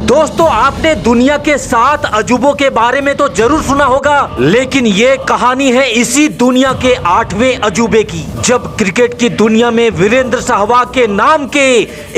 दोस्तों, आपने दुनिया के 7 अजूबों के बारे में तो जरूर सुना होगा, लेकिन ये कहानी है इसी दुनिया के 8वें अजूबे की, जब क्रिकेट की दुनिया में वीरेंद्र सहवाग के नाम के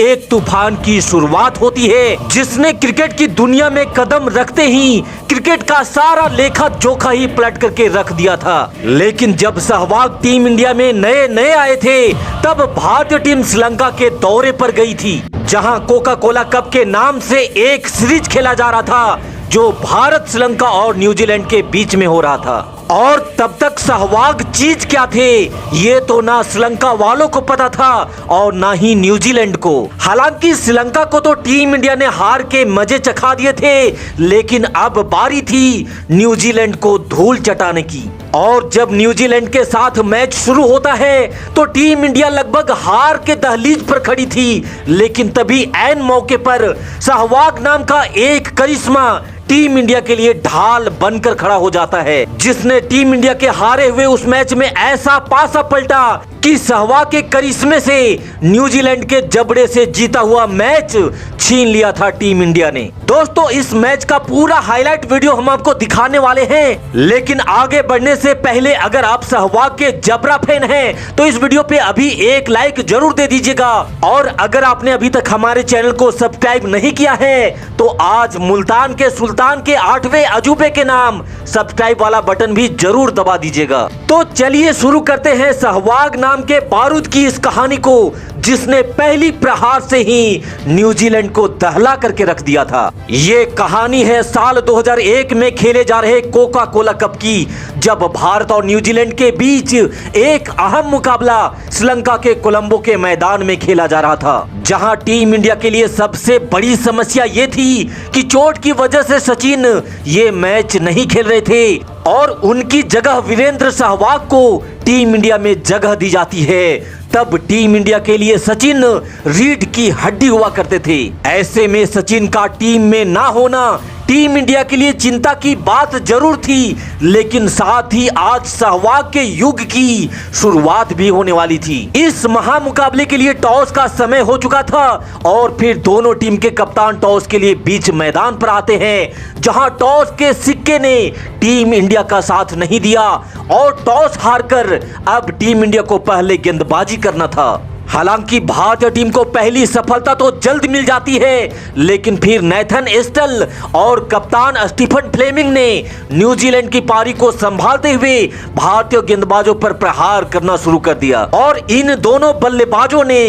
एक तूफान की शुरुआत होती है, जिसने क्रिकेट की दुनिया में कदम रखते ही क्रिकेट का सारा लेखा जोखा ही पलट करके रख दिया था। लेकिन जब सहवाग टीम इंडिया में नए नए आए थे, तब भारतीय टीम श्रीलंका के दौरे पर गई थी, जहां कोका कोला कप के नाम से एक सीरीज खेला जा रहा था, जो भारत, श्रीलंका और न्यूजीलैंड के बीच में हो रहा था। और तब तक सहवाग चीज क्या थे, ये तो ना श्रीलंका वालों को पता था और ना ही न्यूजीलैंड को। हालांकि श्रीलंका को तो टीम इंडिया ने हार के मजे चखा दिए थे, लेकिन अब बारी थी न्यूजीलैंड को धूल चटाने की। और जब न्यूजीलैंड के साथ मैच शुरू होता है, तो टीम इंडिया लगभग हार के दहलीज पर खड़ी थी, लेकिन तभी ऐन मौके पर सहवाग नाम का एक करिश्मा टीम इंडिया के लिए ढाल बनकर खड़ा हो जाता है, जिसने टीम इंडिया के हारे हुए उस मैच में ऐसा पासा पलटा कि सहवाग के करिश्मे से न्यूजीलैंड के जबड़े से जीता हुआ मैच छीन लिया था टीम इंडिया ने। दोस्तों, इस मैच का पूरा हाईलाइट वीडियो हम आपको दिखाने वाले हैं, लेकिन आगे बढ़ने से पहले अगर आप सहवाग के जबरा फैन हैं, तो इस वीडियो पे अभी एक लाइक जरूर दे दीजिएगा। और अगर आपने अभी तक हमारे चैनल को सब्सक्राइब नहीं किया है, तो आज मुल्तान के सुल्तान के 8वें अजूबे के नाम सब्सक्राइब वाला बटन भी जरूर दबा दीजिएगा। तो चलिए शुरू करते हैं सहवाग नाम के बारूद की इस कहानी को, जिसने पहली प्रहार से ही न्यूजीलैंड को दहला करके रख दिया था। ये कहानी है साल 2001 में खेले जा रहे कोका कोला कप की, जब भारत और न्यूजीलैंड के बीच एक अहम मुकाबला श्रीलंका के कोलंबो के मैदान में खेला जा रहा था, जहां टीम इंडिया के लिए सबसे बड़ी समस्या ये थी कि चोट की वजह से सचिन ये मैच नहीं खेल रहे थे और उनकी जगह वीरेंद्र सहवाग को टीम इंडिया में जगह दी जाती है। तब टीम इंडिया के लिए सचिन रीढ़ की हड्डी हुआ करते थे। ऐसे में सचिन का टीम में ना होना टीम इंडिया के लिए चिंता की बात जरूर थी, लेकिन साथ ही आज सहवाग के युग की शुरुआत भी होने वाली थी। इस महामुकाबले के लिए टॉस का समय हो चुका था और फिर दोनों टीम के कप्तान टॉस के लिए बीच मैदान पर आते हैं, जहां टॉस के सिक्के ने टीम इंडिया का साथ नहीं दिया और टॉस हारकर अब टीम इंडिया को पहले गेंदबाजी करना था। हालांकि भारतीय टीम को पहली सफलता तो जल्द मिल जाती है, लेकिन फिर नेथन एस्टल और कप्तान स्टीफन फ्लेमिंग ने न्यूजीलैंड की पारी को संभालते हुए भारतीय गेंदबाजों पर प्रहार करना शुरू कर दिया और इन दोनों बल्लेबाजों ने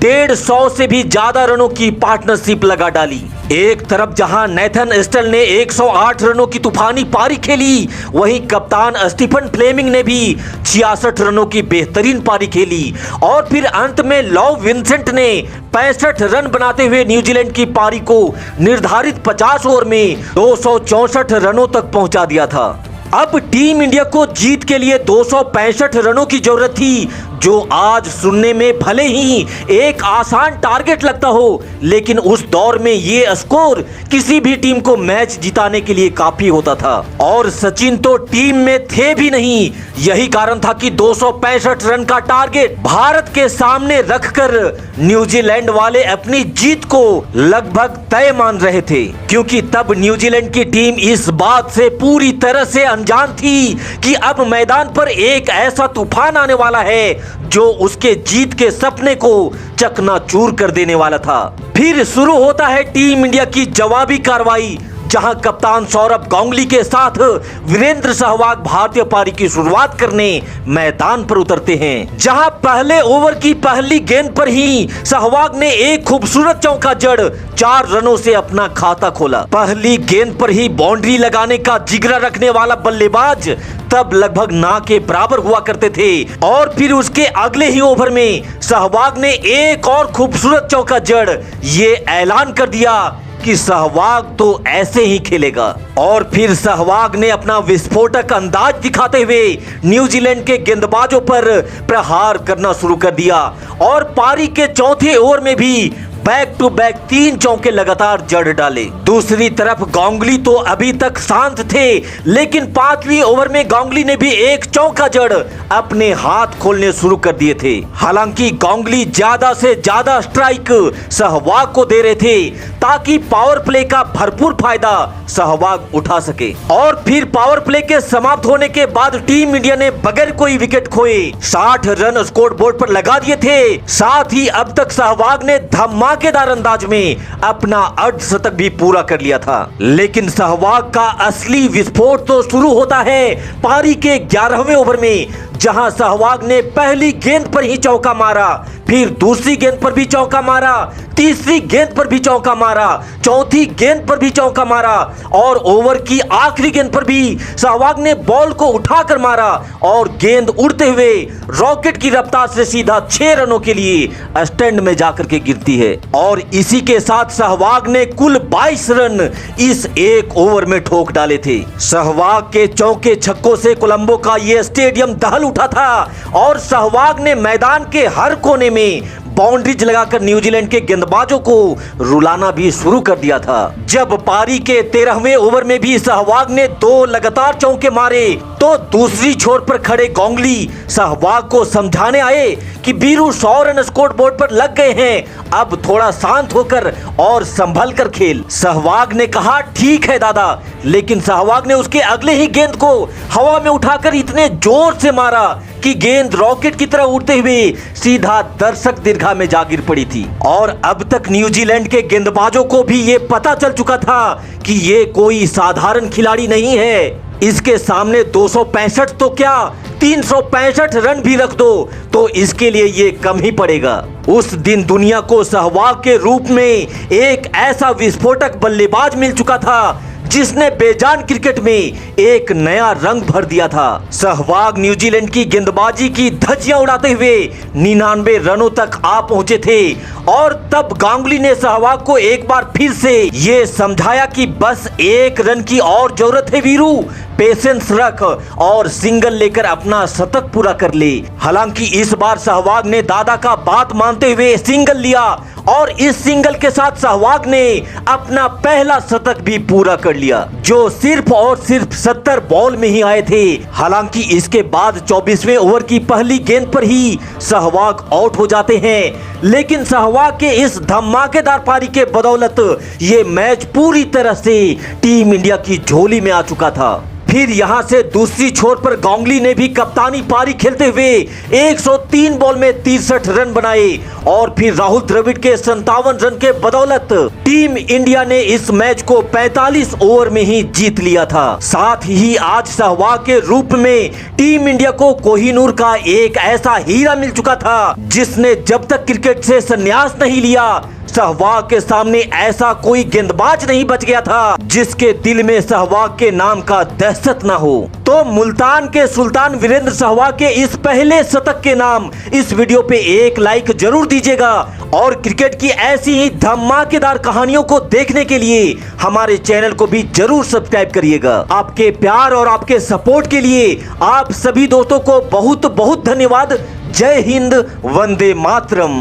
150 से भी ज्यादा रनों की पार्टनरशिप लगा डाली। एक तरफ जहां नेथन एस्टल ने 108 रनों की तूफानी पारी खेली, वहीं कप्तान स्टीफन फ्लेमिंग ने भी 66 रनों की बेहतरीन पारी खेली और फिर अंत में लॉव विंसेंट ने 65 रन बनाते हुए न्यूजीलैंड की पारी को निर्धारित 50 ओवर में 264 रनों तक पहुंचा दिया था। अब टीम इंडिया को जीत के लिए 265 रनों की जरूरत थी, जो आज सुनने में भले ही एक आसान टारगेट लगता हो, लेकिन उस दौर में ये स्कोर किसी भी टीम को मैच जिताने के लिए काफी होता था। और सचिन तो टीम में थे भी नहीं, यही कारण था कि 265 रन का टारगेट भारत के सामने रखकर न्यूजीलैंड वाले अपनी जीत को लगभग तय मान रहे थे, क्योंकि तब न्यूजीलैंड की टीम इस बात से पूरी तरह से अनजान थी कि अब मैदान पर एक ऐसा तूफान आने वाला है जो उसके जीत के सपने को चकनाचूर कर देने वाला था। फिर शुरू होता है टीम इंडिया की जवाबी कार्रवाई, जहां कप्तान सौरभ गांगुली के साथ वीरेंद्र सहवाग भारतीय पारी की शुरुआत करने मैदान पर उतरते हैं, जहां पहले ओवर की पहली गेंद पर ही सहवाग ने एक खूबसूरत चौका जड़ 4 रनों से अपना खाता खोला। पहली गेंद पर ही बाउंड्री लगाने का जिगरा रखने वाला बल्लेबाज तब लगभग ना के बराबर हुआ करते थे और फिर उसके अगले ही ओवर में सहवाग ने एक और खूबसूरत चौका जड़ ये ऐलान कर दिया कि सहवाग तो ऐसे ही खेलेगा। और फिर सहवाग ने अपना विस्फोटक अंदाज दिखाते हुए न्यूजीलैंड के गेंदबाजों पर प्रहार करना शुरू कर दिया और पारी के चौथे ओवर में भी बैक टू बैक 3 चौके लगातार जड़ डाले। दूसरी तरफ गांगुली तो अभी तक शांत थे, लेकिन 5वीं ओवर में गांगुली ने भी एक चौका जड़ अपने हाथ खोलने शुरू कर दिए थे। हालांकि गांगुली ज्यादा से ज्यादा स्ट्राइक सहवाग को दे रहे थे ताकि पावर प्ले का भरपूर फायदा सहवाग उठा सके। और फिर पावर प्ले के समाप्त होने के बाद टीम इंडिया ने बगैर कोई विकेट खोए 60 रन स्कोर बोर्ड पर लगा दिए थे। साथ ही अब तक सहवाग ने धमाकेदार अंदाज में अपना अर्धशतक भी पूरा कर लिया था। लेकिन सहवाग का असली विस्फोट तो शुरू होता है पारी के 11वें ओवर में, जहां सहवाग ने पहली गेंद पर ही चौका मारा, फिर दूसरी गेंद पर भी चौका मारा, तीसरी गेंद पर भी चौका मारा, चौथी गेंद पर भी चौका मारा और ओवर की आखिरी गेंद पर भी सहवाग ने बॉल को उठाकर मारा और गेंद उड़ते हुए रॉकेट की रफ्तार से सीधा 6 रनों के लिए स्टैंड में जाकर के गिरती है। और इसी के साथ सहवाग ने कुल 22 रन इस एक ओवर में ठोक डाले थे। सहवाग के चौके छक्कों से कोलंबो का यह स्टेडियम दहल उठा था और सहवाग ने मैदान के हर कोने में बाउंड्रीज लगाकर न्यूजीलैंड के गेंदबाजों को रुलाना भी शुरू कर दिया था। जब पारी के 13वें ओवर में भी सहवाग ने 2 लगातार चौके मारे तो दूसरी छोर पर खड़े गांगुली सहवाग को समझाने आए कि बीरू 100 रन स्कोर बोर्ड पर लग गए हैं, अब थोड़ा शांत होकर और संभल कर खेल। सहवाग ने कहा ठीक है दादा, लेकिन सहवाग ने उसके अगले ही गेंद को हवा में उठाकर इतने जोर से मारा कि गेंद रॉकेट की तरह उड़ते हुए सीधा दर्शक दीर्घा में जा गिर पड़ी थी। और अब तक न्यूजीलैंड के गेंदबाजों को भी ये पता चल चुका था कि ये कोई साधारण खिलाड़ी नहीं है। इसके सामने 265 तो क्या 365 रन भी रख दो तो इसके लिए ये कम ही पड़ेगा। उस दिन दुनिया को सहवाग के रूप में एक ऐसा विस्फोटक बल्लेबाज मिल चुका था जिसने बेजान क्रिकेट में एक नया रंग भर दिया था। सहवाग न्यूजीलैंड की गेंदबाजी की धज्जियां उड़ाते हुए 99 रनों तक आ पहुंचे थे और तब गांगुली ने सहवाग को एक बार फिर से ये समझाया कि बस 1 रन की और जरूरत है वीरू, पेशेंस रख और सिंगल लेकर अपना शतक पूरा कर ले। हालांकि इस बार सहवाग ने दादा का बात मानते हुए सिंगल लिया और इस सिंगल के साथ सहवाग ने अपना पहला शतक भी पूरा कर लिया, जो सिर्फ और सिर्फ 70 बॉल में ही आए थे। हालांकि इसके बाद 24वें ओवर की पहली गेंद पर ही सहवाग आउट हो जाते हैं, लेकिन सहवाग के इस धमाकेदार पारी के बदौलत ये मैच पूरी तरह से टीम इंडिया की झोली में आ चुका था। फिर यहां से दूसरी छोर पर गांगुली ने भी कप्तानी पारी खेलते हुए 103 बॉल में 63 रन बनाए और फिर राहुल द्रविड़ के 57 रन के बदौलत टीम इंडिया ने इस मैच को 45 ओवर में ही जीत लिया था। साथ ही आज सहवाग के रूप में टीम इंडिया को कोहिनूर का एक ऐसा हीरा मिल चुका था जिसने जब तक क्रिकेट से संन्यास नहीं लिया सहवाग के सामने ऐसा कोई गेंदबाज नहीं बच गया था जिसके दिल में सहवाग के नाम का दहशत न हो। तो मुल्तान के सुल्तान वीरेंद्र सहवाग के इस पहले शतक के नाम इस वीडियो पे एक लाइक जरूर दीजिएगा और क्रिकेट की ऐसी ही धमाकेदार कहानियों को देखने के लिए हमारे चैनल को भी जरूर सब्सक्राइब करिएगा। आपके प्यार और आपके सपोर्ट के लिए आप सभी दोस्तों को बहुत बहुत धन्यवाद। जय हिंद, वंदे मातरम।